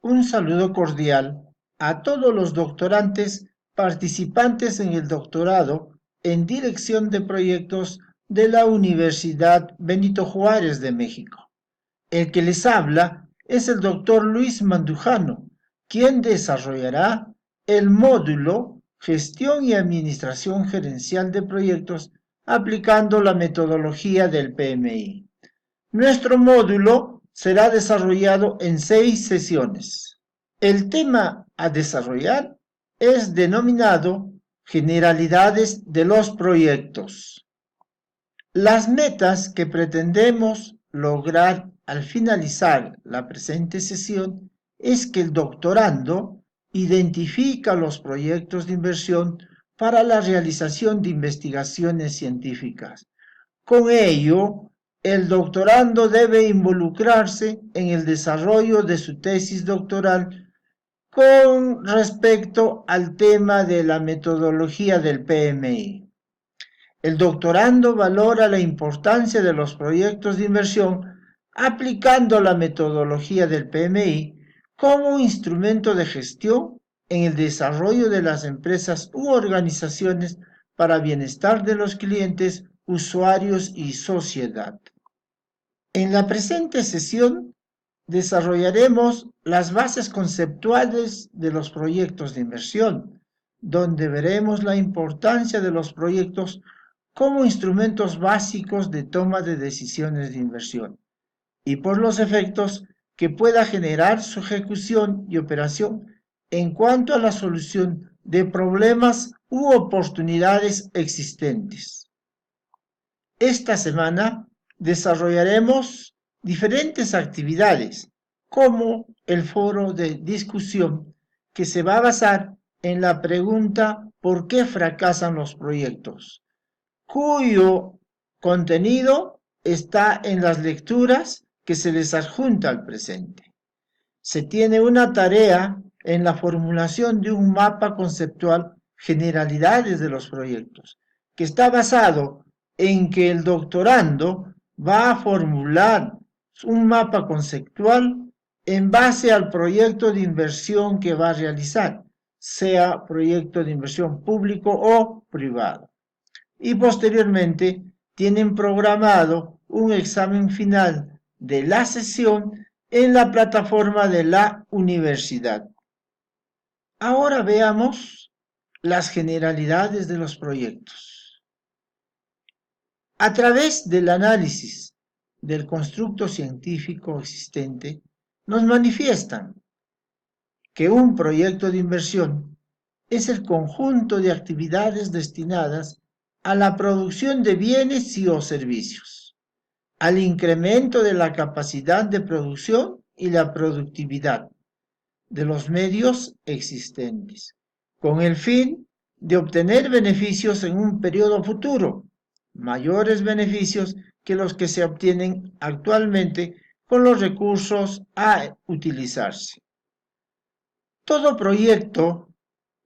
Un saludo cordial a todos los doctorantes participantes en el doctorado en Dirección de Proyectos de la Universidad Benito Juárez de México. El que les habla es el doctor Luis Mandujano, quien desarrollará el módulo Gestión y Administración Gerencial de Proyectos aplicando la metodología del PMI. Nuestro módulo será desarrollado en 6 sesiones. El tema a desarrollar es denominado Generalidades de los proyectos. Las metas que pretendemos lograr al finalizar la presente sesión es que el doctorando identifica los proyectos de inversión para la realización de investigaciones científicas. Con ello, el doctorando debe involucrarse en el desarrollo de su tesis doctoral con respecto al tema de la metodología del PMI. El doctorando valora la importancia de los proyectos de inversión aplicando la metodología del PMI como instrumento de gestión en el desarrollo de las empresas u organizaciones para bienestar de los clientes, usuarios y sociedad. En la presente sesión desarrollaremos las bases conceptuales de los proyectos de inversión, donde veremos la importancia de los proyectos como instrumentos básicos de toma de decisiones de inversión y por los efectos que pueda generar su ejecución y operación en cuanto a la solución de problemas u oportunidades existentes. Esta semana desarrollaremos diferentes actividades, como el foro de discusión que se va a basar en la pregunta ¿por qué fracasan los proyectos?, cuyo contenido está en las lecturas que se les adjunta al presente. Se tiene una tarea en la formulación de un mapa conceptual generalidades de los proyectos, que está basado en que el doctorando va a formular un mapa conceptual en base al proyecto de inversión que va a realizar, sea proyecto de inversión público o privado. Y posteriormente tienen programado un examen final de la sesión en la plataforma de la universidad. Ahora veamos las generalidades de los proyectos. A través del análisis del constructo científico existente, nos manifiestan que un proyecto de inversión es el conjunto de actividades destinadas a la producción de bienes y o servicios, al incremento de la capacidad de producción y la productividad de los medios existentes, con el fin de obtener beneficios en un periodo futuro, mayores beneficios que los que se obtienen actualmente con los recursos a utilizarse. Todo proyecto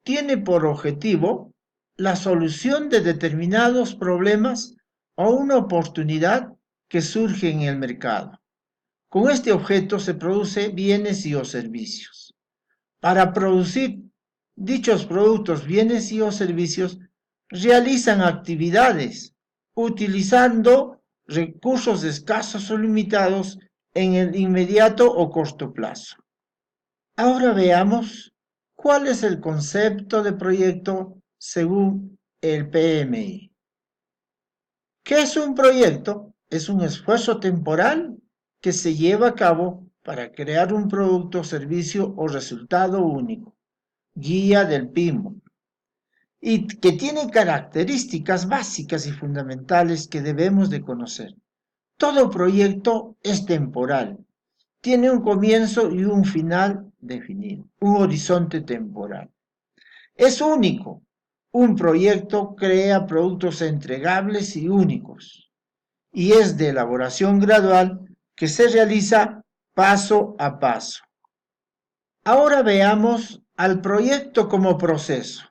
tiene por objetivo la solución de determinados problemas o una oportunidad que surge en el mercado. Con este objeto se produce bienes y o servicios. Para producir dichos productos, bienes y o servicios, realizan actividades utilizando recursos escasos o limitados en el inmediato o corto plazo. Ahora veamos cuál es el concepto de proyecto según el PMI. ¿Qué es un proyecto? Es un esfuerzo temporal que se lleva a cabo para crear un producto, servicio o resultado único, guía del PMI, y que tiene características básicas y fundamentales que debemos de conocer. Todo proyecto es temporal, tiene un comienzo y un final definido, un horizonte temporal. Es único. Un proyecto crea productos entregables y únicos y es de elaboración gradual que se realiza paso a paso. Ahora veamos al proyecto como proceso.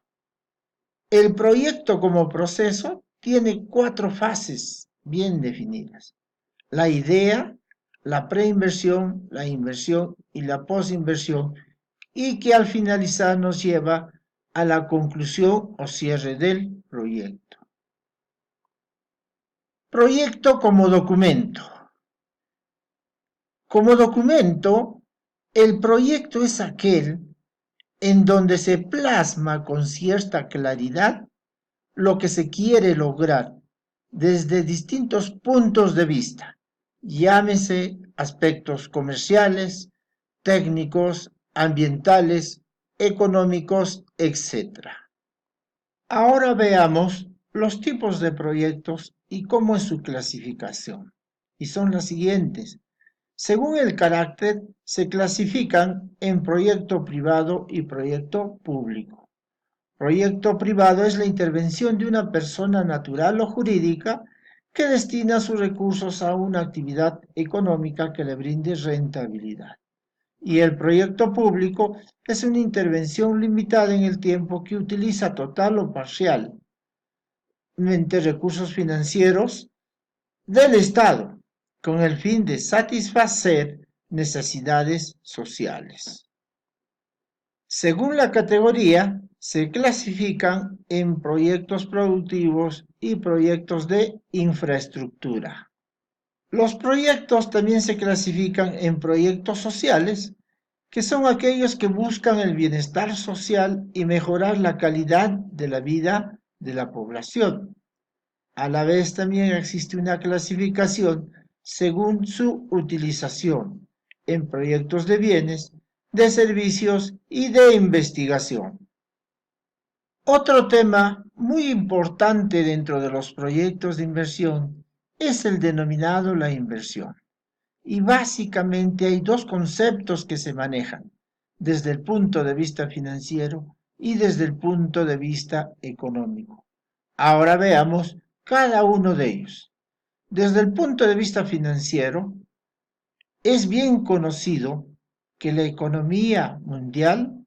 El proyecto como proceso tiene 4 fases bien definidas: la idea, la preinversión, la inversión y la posinversión, y que al finalizar nos lleva a la conclusión o cierre del proyecto. Proyecto como documento. Como documento, el proyecto es aquel en donde se plasma con cierta claridad lo que se quiere lograr desde distintos puntos de vista, llámese aspectos comerciales, técnicos, ambientales, económicos, etc. Ahora veamos los tipos de proyectos y cómo es su clasificación. Y son las siguientes. Según el carácter, se clasifican en proyecto privado y proyecto público. Proyecto privado es la intervención de una persona natural o jurídica que destina sus recursos a una actividad económica que le brinde rentabilidad. Y el proyecto público es una intervención limitada en el tiempo que utiliza total o parcialmente recursos financieros del Estado con el fin de satisfacer necesidades sociales. Según la categoría, se clasifican en proyectos productivos y proyectos de infraestructura. Los proyectos también se clasifican en proyectos sociales, que son aquellos que buscan el bienestar social y mejorar la calidad de la vida de la población. A la vez también existe una clasificación según su utilización en proyectos de bienes, de servicios y de investigación. Otro tema muy importante dentro de los proyectos de inversión es el denominado la inversión. Y básicamente hay dos conceptos que se manejan desde el punto de vista financiero y desde el punto de vista económico. Ahora veamos cada uno de ellos. Desde el punto de vista financiero, es bien conocido que la economía mundial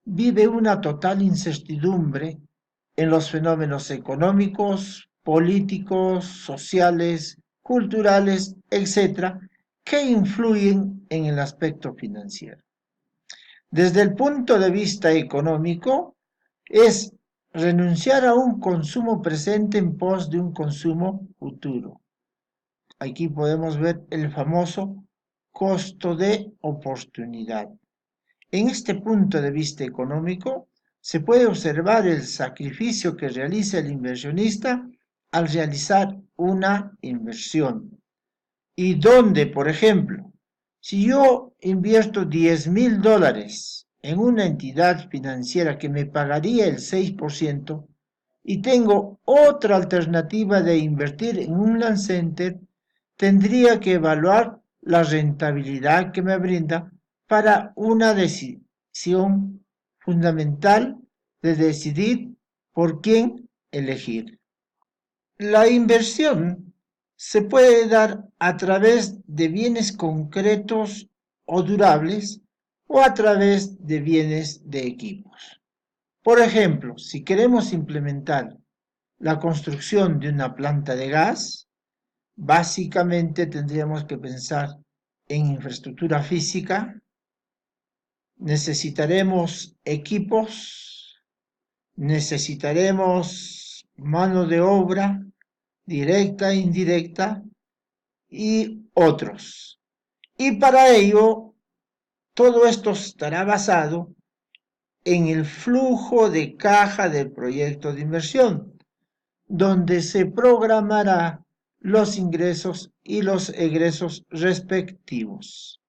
vive una total incertidumbre en los fenómenos económicos, políticos, sociales, culturales, etc., que influyen en el aspecto financiero. Desde el punto de vista económico, es renunciar a un consumo presente en pos de un consumo futuro. Aquí podemos ver el famoso costo de oportunidad. En este punto de vista económico, se puede observar el sacrificio que realiza el inversionista al realizar una inversión. Y donde, por ejemplo, si yo invierto $10,000 en una entidad financiera que me pagaría el 6% y tengo otra alternativa de invertir en un land center, tendría que evaluar la rentabilidad que me brinda para una decisión fundamental de decidir por quién elegir. La inversión se puede dar a través de bienes concretos o durables o a través de bienes de equipos. Por ejemplo, si queremos implementar la construcción de una planta de gas, básicamente tendríamos que pensar en infraestructura física, necesitaremos equipos, necesitaremos mano de obra directa e indirecta y otros. Y para ello, todo esto estará basado en el flujo de caja del proyecto de inversión, donde se programará los ingresos y los egresos respectivos.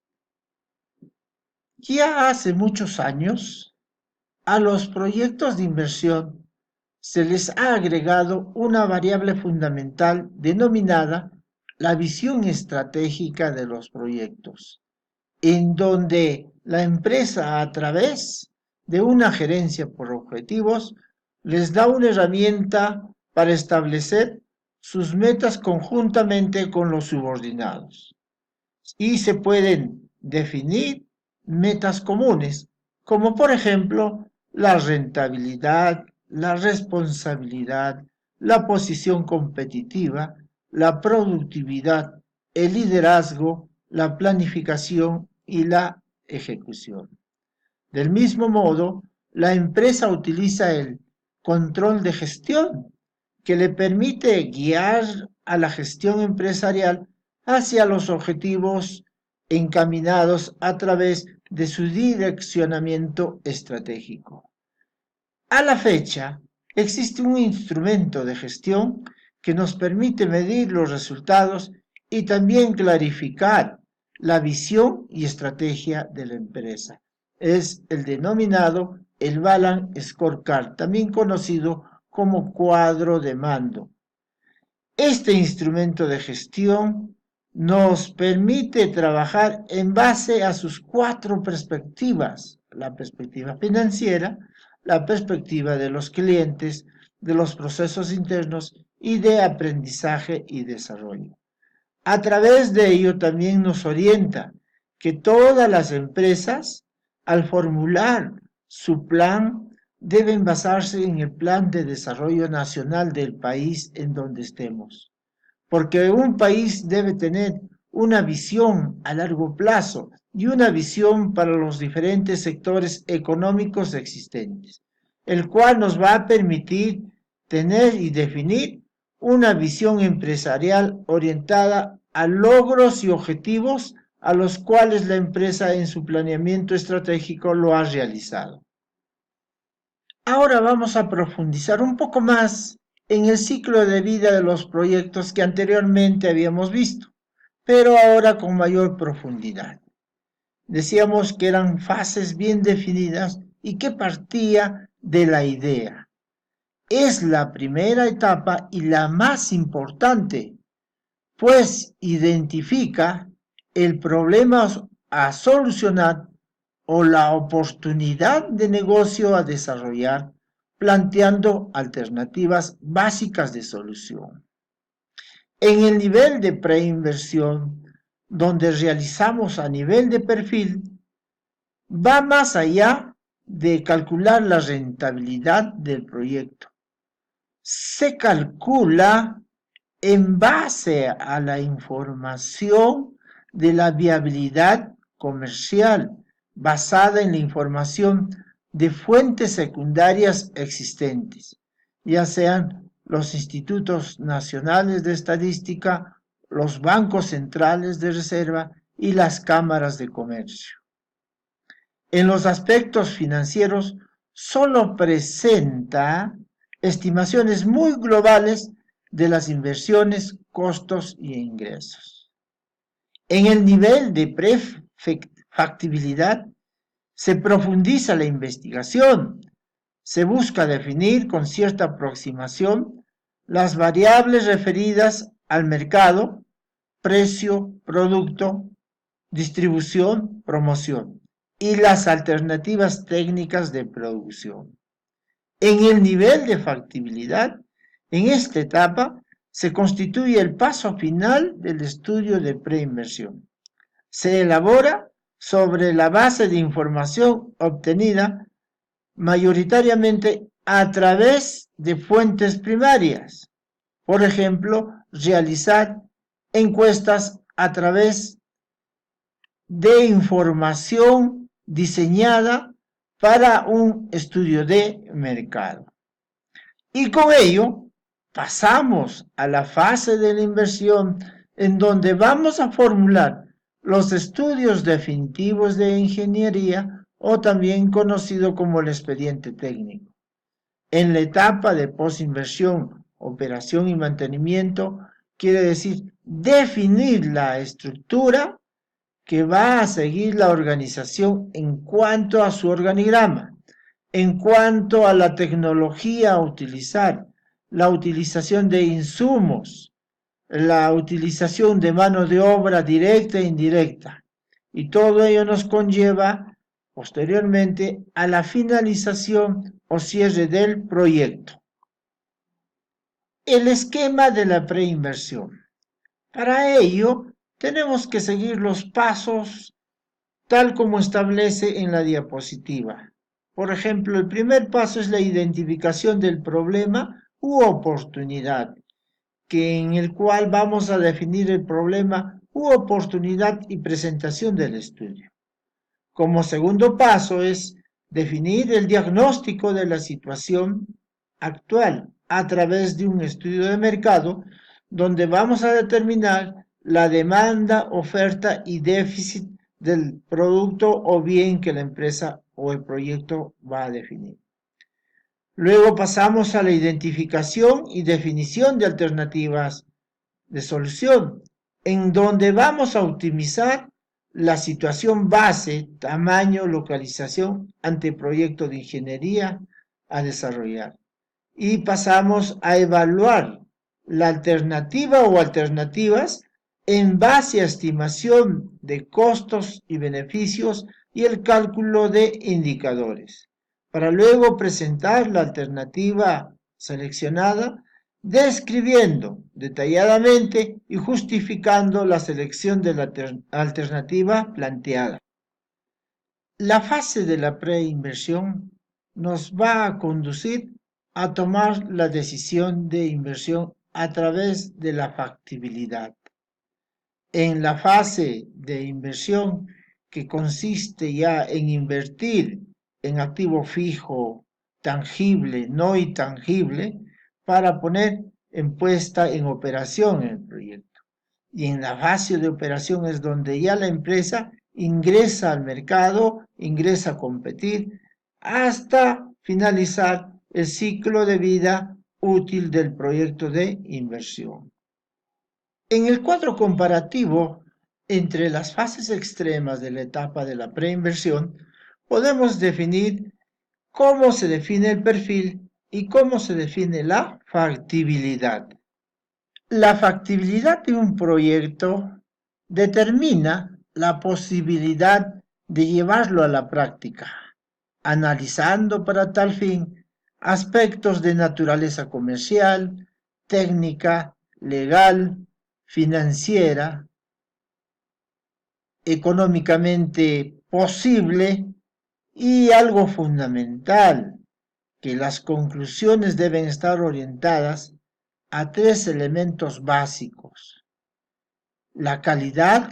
Ya hace muchos años, a los proyectos de inversión se les ha agregado una variable fundamental denominada la visión estratégica de los proyectos, en donde la empresa, a través de una gerencia por objetivos, les da una herramienta para establecer sus metas conjuntamente con los subordinados. Y se pueden definir metas comunes, como por ejemplo la rentabilidad, la responsabilidad, la posición competitiva, la productividad, el liderazgo, la planificación y la ejecución. Del mismo modo, la empresa utiliza el control de gestión, que le permite guiar a la gestión empresarial hacia los objetivos encaminados a través de su direccionamiento estratégico. A la fecha, existe un instrumento de gestión que nos permite medir los resultados y también clarificar la visión y estrategia de la empresa. Es el denominado el Balance Scorecard, también conocido como cuadro de mando. Este instrumento de gestión nos permite trabajar en base a sus 4 perspectivas: la perspectiva financiera, la perspectiva de los clientes, de los procesos internos y de aprendizaje y desarrollo. A través de ello también nos orienta que todas las empresas, al formular su plan, deben basarse en el plan de desarrollo nacional del país en donde estemos, porque un país debe tener una visión a largo plazo y una visión para los diferentes sectores económicos existentes, el cual nos va a permitir tener y definir una visión empresarial orientada a logros y objetivos a los cuales la empresa en su planeamiento estratégico lo ha realizado. Ahora vamos a profundizar un poco más en el ciclo de vida de los proyectos que anteriormente habíamos visto, pero ahora con mayor profundidad. Decíamos que eran fases bien definidas y que partía de la idea. Es la primera etapa y la más importante, pues identifica el problema a solucionar o la oportunidad de negocio a desarrollar, planteando alternativas básicas de solución. En el nivel de preinversión, donde realizamos a nivel de perfil, va más allá de calcular la rentabilidad del proyecto. Se calcula en base a la información de la viabilidad comercial, basada en la información de fuentes secundarias existentes, ya sean los institutos nacionales de estadística, los bancos centrales de reserva y las cámaras de comercio. En los aspectos financieros, solo presenta estimaciones muy globales de las inversiones, costos y ingresos. En el nivel de prefactibilidad se profundiza la investigación, se busca definir con cierta aproximación las variables referidas al mercado, precio, producto, distribución, promoción y las alternativas técnicas de producción. En el nivel de factibilidad, en esta etapa se constituye el paso final del estudio de preinversión. Se elabora sobre la base de información obtenida mayoritariamente a través de fuentes primarias. Por ejemplo, realizar encuestas a través de información diseñada para un estudio de mercado. Y con ello pasamos a la fase de la inversión, en donde vamos a formular los estudios definitivos de ingeniería, o también conocido como el expediente técnico. En la etapa de postinversión, operación y mantenimiento, quiere decir definir la estructura que va a seguir la organización en cuanto a su organigrama, en cuanto a la tecnología a utilizar, la utilización de insumos, la utilización de mano de obra directa e indirecta. Y todo ello nos conlleva posteriormente a la finalización o cierre del proyecto. El esquema de la preinversión. Para ello, tenemos que seguir los pasos tal como establece en la diapositiva. Por ejemplo, el primer paso es la identificación del problema u oportunidad, en el cual vamos a definir el problema u oportunidad y presentación del estudio. Como segundo paso es definir el diagnóstico de la situación actual a través de un estudio de mercado donde vamos a determinar la demanda, oferta y déficit del producto o bien que la empresa o el proyecto va a definir. Luego pasamos a la identificación y definición de alternativas de solución, en donde vamos a optimizar la situación base, tamaño, localización, anteproyecto de ingeniería a desarrollar. Y pasamos a evaluar la alternativa o alternativas en base a estimación de costos y beneficios y el cálculo de indicadores, para luego presentar la alternativa seleccionada describiendo detalladamente y justificando la selección de la alternativa planteada. La fase de la preinversión nos va a conducir a tomar la decisión de inversión a través de la factibilidad. En la fase de inversión, que consiste ya en invertir en activo fijo, tangible, no intangible, para poner en puesta en operación el proyecto. Y en la fase de operación es donde ya la empresa ingresa al mercado, ingresa a competir, hasta finalizar el ciclo de vida útil del proyecto de inversión. En el cuadro comparativo entre las fases extremas de la etapa de la preinversión, podemos definir cómo se define el perfil y cómo se define la factibilidad. La factibilidad de un proyecto determina la posibilidad de llevarlo a la práctica, analizando para tal fin aspectos de naturaleza comercial, técnica, legal, financiera, económicamente posible y algo fundamental, que las conclusiones deben estar orientadas a tres elementos básicos: la calidad,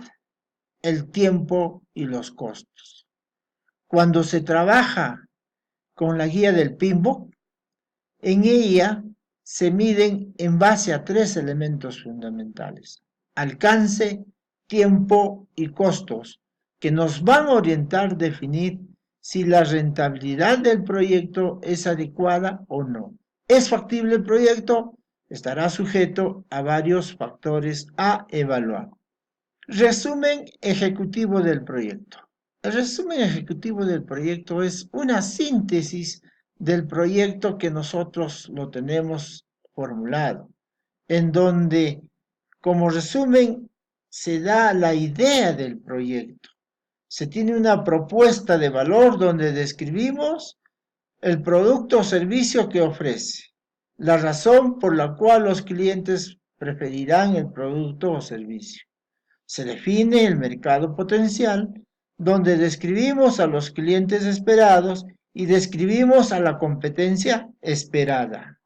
el tiempo y los costos. Cuando se trabaja con la guía del PMBOK, en ella se miden en base a tres elementos fundamentales: alcance, tiempo y costos, que nos van a orientar a definir si la rentabilidad del proyecto es adecuada o no. ¿Es factible el proyecto? Estará sujeto a varios factores a evaluar. Resumen ejecutivo del proyecto. El resumen ejecutivo del proyecto es una síntesis del proyecto que nosotros lo tenemos formulado, en donde como resumen se da la idea del proyecto. Se tiene una propuesta de valor donde describimos el producto o servicio que ofrece, la razón por la cual los clientes preferirán el producto o servicio. Se define el mercado potencial, donde describimos a los clientes esperados y describimos a la competencia esperada.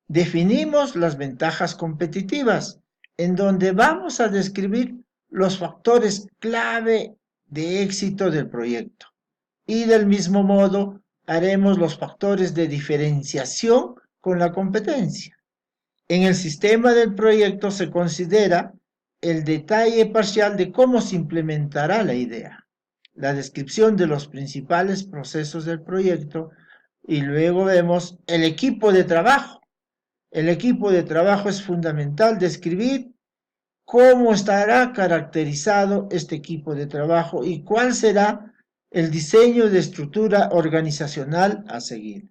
Definimos las ventajas competitivas, en donde vamos a describir los factores clave de éxito del proyecto. Y del mismo modo, haremos los factores de diferenciación con la competencia. En el sistema del proyecto se considera el detalle parcial de cómo se implementará la idea, la descripción de los principales procesos del proyecto y luego vemos el equipo de trabajo. El equipo de trabajo es fundamental describir cómo estará caracterizado este equipo de trabajo y cuál será el diseño de estructura organizacional a seguir.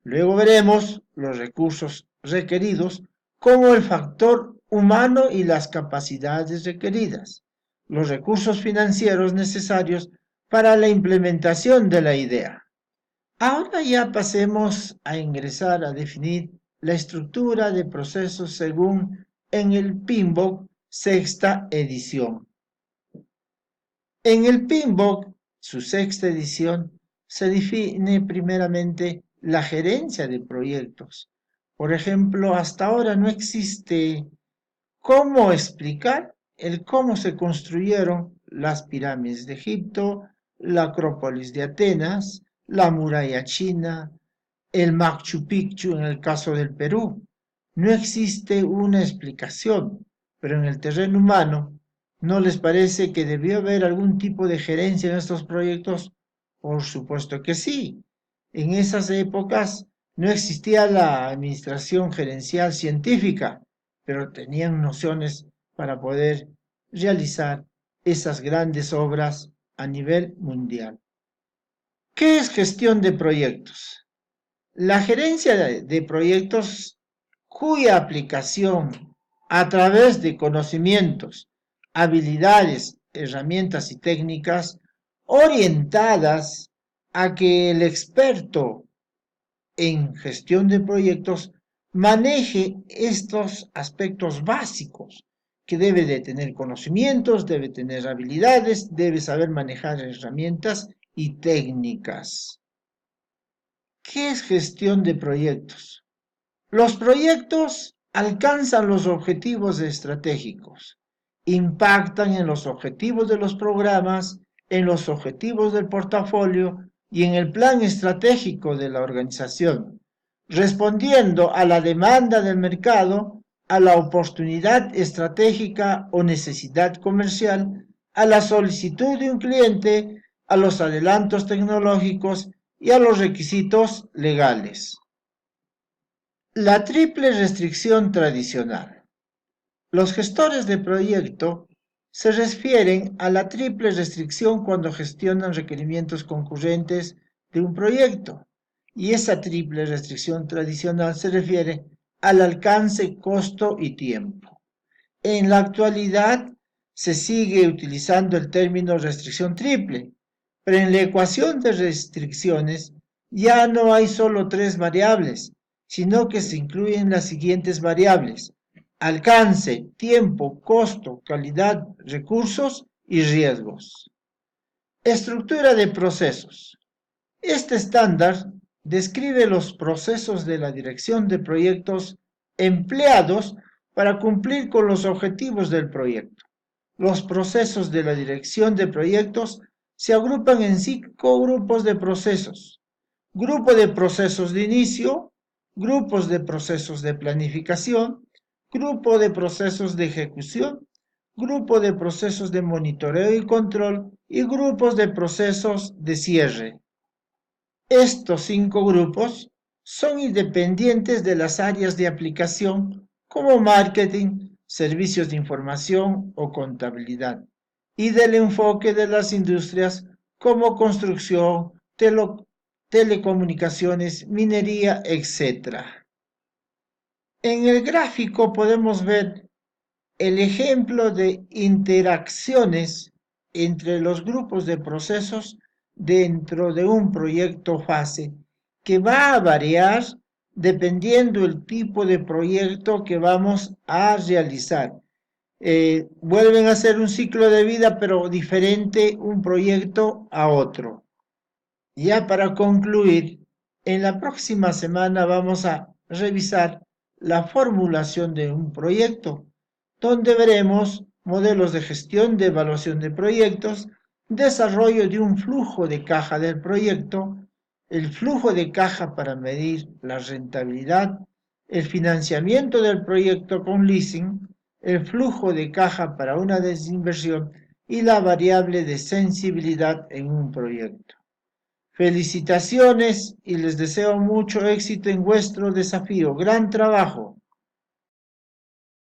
Luego veremos los recursos requeridos como el factor humano y las capacidades requeridas, los recursos financieros necesarios para la implementación de la idea. Ahora ya pasemos a ingresar a definir la estructura de procesos según en el PMBOK sexta edición. En el PMBOK, su sexta edición, se define primeramente la gerencia de proyectos. Por ejemplo, hasta ahora no existe cómo explicar el cómo se construyeron las pirámides de Egipto, la Acrópolis de Atenas, la muralla china, el Machu Picchu en el caso del Perú. No existe una explicación, pero en el terreno humano, ¿no les parece que debió haber algún tipo de gerencia en estos proyectos? Por supuesto que sí. En esas épocas no existía la administración gerencial científica, pero tenían nociones para poder realizar esas grandes obras a nivel mundial. ¿Qué es gestión de proyectos? La gerencia de proyectos cuya aplicación a través de conocimientos, habilidades, herramientas y técnicas orientadas a que el experto en gestión de proyectos maneje estos aspectos básicos, que debe de tener conocimientos, debe tener habilidades, debe saber manejar herramientas y técnicas. ¿Qué es gestión de proyectos? Los proyectos alcanzan los objetivos estratégicos, impactan en los objetivos de los programas, en los objetivos del portafolio y en el plan estratégico de la organización, respondiendo a la demanda del mercado, a la oportunidad estratégica o necesidad comercial, a la solicitud de un cliente, a los adelantos tecnológicos y a los requisitos legales. La triple restricción tradicional. Los gestores de proyecto se refieren a la triple restricción cuando gestionan requerimientos concurrentes de un proyecto, y esa triple restricción tradicional se refiere al alcance, costo y tiempo. En la actualidad se sigue utilizando el término restricción triple, pero en la ecuación de restricciones ya no hay solo 3 variables, sino que se incluyen las siguientes variables: alcance, tiempo, costo, calidad, recursos y riesgos. Estructura de procesos. Este estándar describe los procesos de la dirección de proyectos empleados para cumplir con los objetivos del proyecto. Los procesos de la dirección de proyectos se agrupan en 5 grupos de procesos: grupo de procesos de inicio, grupos de procesos de planificación, grupo de procesos de ejecución, grupo de procesos de monitoreo y control y grupos de procesos de cierre. Estos 5 grupos son independientes de las áreas de aplicación como marketing, servicios de información o contabilidad, y del enfoque de las industrias como construcción, telecomunicaciones, minería, etc. En el gráfico podemos ver el ejemplo de interacciones entre los grupos de procesos dentro de un proyecto fase que va a variar dependiendo el tipo de proyecto que vamos a realizar. Vuelven a ser un ciclo de vida, pero diferente un proyecto a otro. Ya para concluir, en la próxima semana vamos a revisar la formulación de un proyecto, donde veremos modelos de gestión de evaluación de proyectos, desarrollo de un flujo de caja del proyecto, el flujo de caja para medir la rentabilidad, el financiamiento del proyecto con leasing, el flujo de caja para una desinversión y la variable de sensibilidad en un proyecto. Felicitaciones y les deseo mucho éxito en vuestro desafío. Gran trabajo.